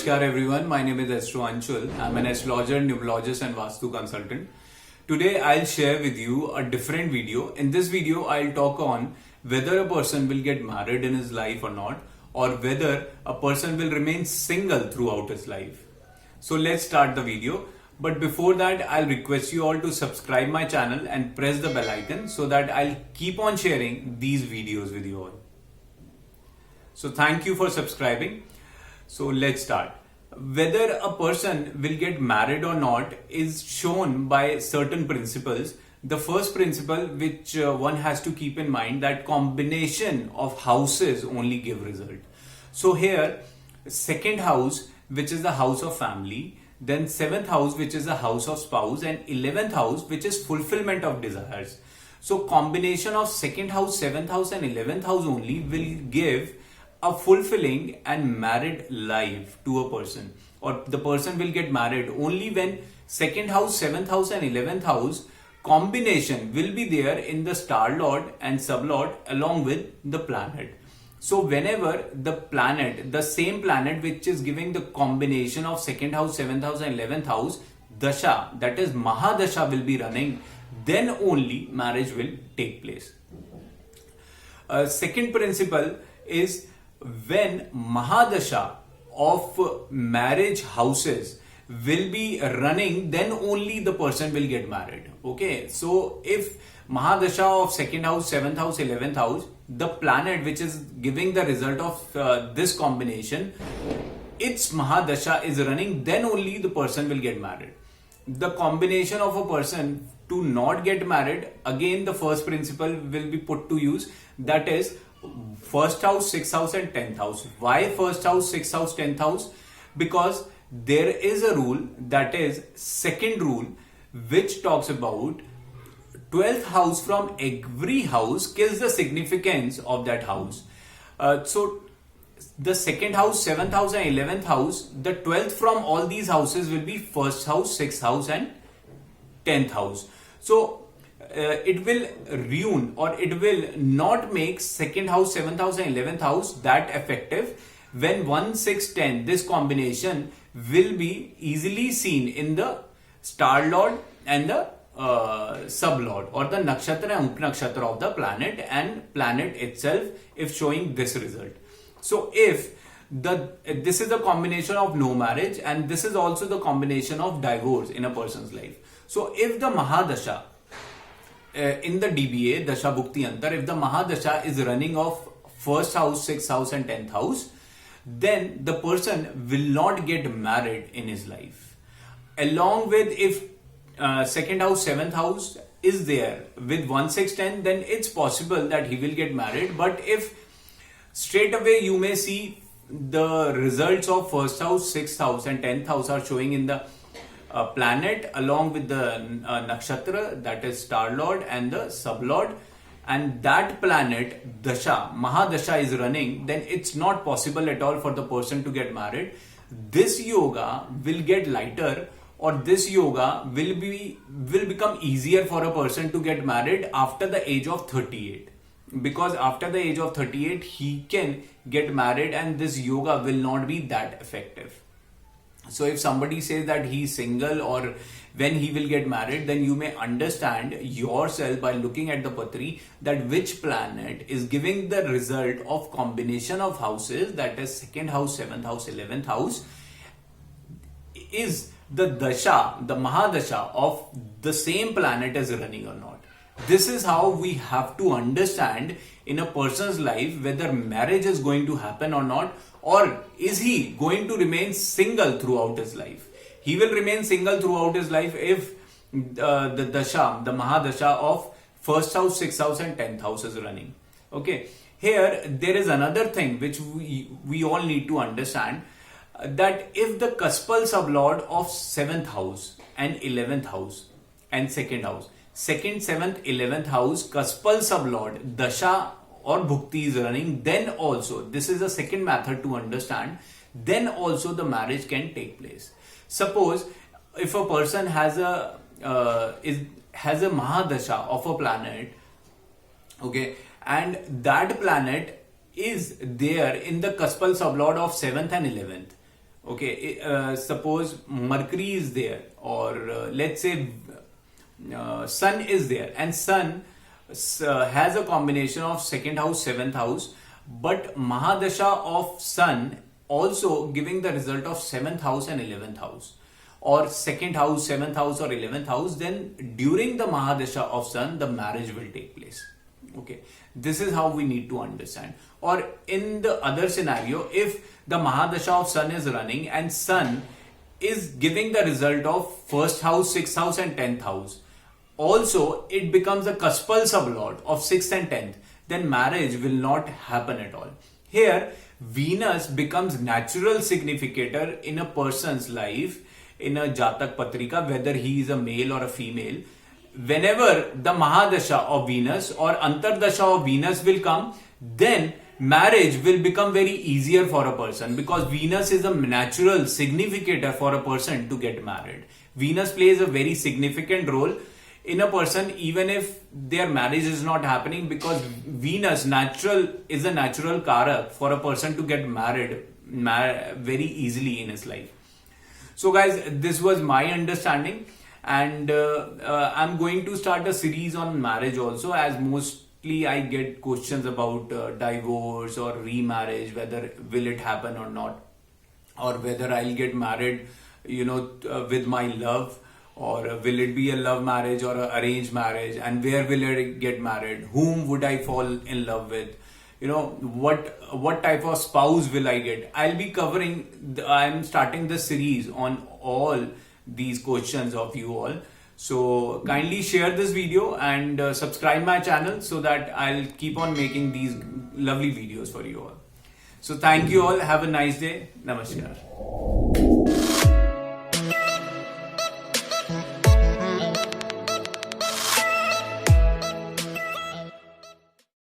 Namaskar everyone, my name is Astro Anshul. I'm an astrologer, numerologist and Vastu consultant. Today I'll share with you a different video. In this video I'll talk on whether a person will get married in his life or not, or whether a person will remain single throughout his life. So let's start the video. But before that, I'll request you all to subscribe my channel and press the bell icon so that I'll keep on sharing these videos with you all. So thank you for subscribing. So let's start. Whether a person will get married or not is shown by certain principles. The first principle which one has to keep in mind, that combination of houses only give result. So here, second house, which is the house of family, then seventh house, which is the house of spouse, and 11th house, which is fulfillment of desires. So combination of second house, seventh house and 11th house only will give a fulfilling and married life to a person, or the person will get married only when second house, seventh house and 11th house combination will be there in the star lord and sub lord along with the planet. So whenever the planet, the same planet which is giving the combination of second house, seventh house and 11th house, dasha, that is Mahadasha, will be running, then only marriage will take place. Second principle is, when Mahadasha of marriage houses will be running, then only the person will get married. Okay, so if Mahadasha of second house, seventh house, 11th house, the planet which is giving the result of this combination, its Mahadasha is running, then only the person will get married. The combination of a person to not get married, again the first principle will be put to use, that is first house, sixth house and 10th house. Why first house, sixth house, 10th house? Because there is a rule, that is second rule, which talks about 12th house from every house kills the significance of that house. So the second house, seventh house and 11th house, the 12th from all these houses will be first house, sixth house and 10th house. So it will ruin, or it will not make second house, seventh house and 11th house that effective when 1, 6, 10, this combination will be easily seen in the star lord and the sub lord, or the nakshatra and upnakshatra of the planet, and planet itself if showing this result. So if this is the combination of no marriage, and this is also the combination of divorce in a person's life. So if the Mahadasha in the DBA, Dasha Bhukti Antar, if the Mahadasha is running of first house, sixth house and 10th house, then the person will not get married in his life. Along with, if second house, seventh house is there with 1, 6, 10, then it's possible that he will get married. But if straight away you may see the results of first house, sixth house and 10th house are showing in the planet along with the nakshatra, that is star lord and the sub lord, and that planet dasha, Mahadasha is running, then it's not possible at all for the person to get married. This yoga will get lighter, or this yoga will become easier for a person to get married after the age of 38, because after the age of 38 he can get married and this yoga will not be that effective. So if somebody says that he is single or when he will get married, then you may understand yourself by looking at the Patri that which planet is giving the result of combination of houses, that is second house, seventh house, 11th house, is the dasha, the Mahadasha of the same planet is running or not. This is how we have to understand in a person's life whether marriage is going to happen or not, or is he going to remain single throughout his life. He will remain single throughout his life if the dasha, the Mahadasha of first house, sixth house and 10th house is running. Okay, here there is another thing which we all need to understand, that if the Kaspal sublord of 7th house and 11th house and second house, second, 7th, 11th house, Kaspal sublord, Dasha or Bhukti is running, then also, this is the second method to understand, then also the marriage can take place. Suppose if a person has a Mahadasha of a planet, okay, and that planet is there in the Kaspal sublord of 7th and 11th. Okay, suppose Mercury is there, or let's say Sun is there, and Sun has a combination of second house, seventh house, but Mahadasha of Sun also giving the result of seventh house and 11th house, or second house, seventh house, or 11th house. Then during the Mahadasha of Sun, the marriage will take place. Okay, this is how we need to understand. Or in the other scenario, if the Mahadasha of Sun is running and Sun is giving the result of first house, sixth house, and 10th house, also it becomes a cuspal sublord of 6th and 10th, then marriage will not happen at all. Here, Venus becomes natural significator in a person's life, in a Jatak Patrika, whether he is a male or a female. Whenever the Mahadasha of Venus or Antardasha of Venus will come, then marriage will become very easier for a person, because Venus is a natural significator for a person to get married. Venus plays a very significant role in a person even if their marriage is not happening, because Venus is a natural karak for a person to get married very easily in his life. So guys, this was my understanding, and I'm going to start a series on marriage also, as mostly I get questions about divorce or remarriage, whether will it happen or not, or whether I'll get married with my love, or will it be a love marriage or an arranged marriage, and where will I get married, whom would I fall in love with, what type of spouse will I get. I'm starting the series on all these questions of you all. So kindly share this video and subscribe my channel, so that I'll keep on making these lovely videos for you all. So thank you all. Have a nice day. Namaskar.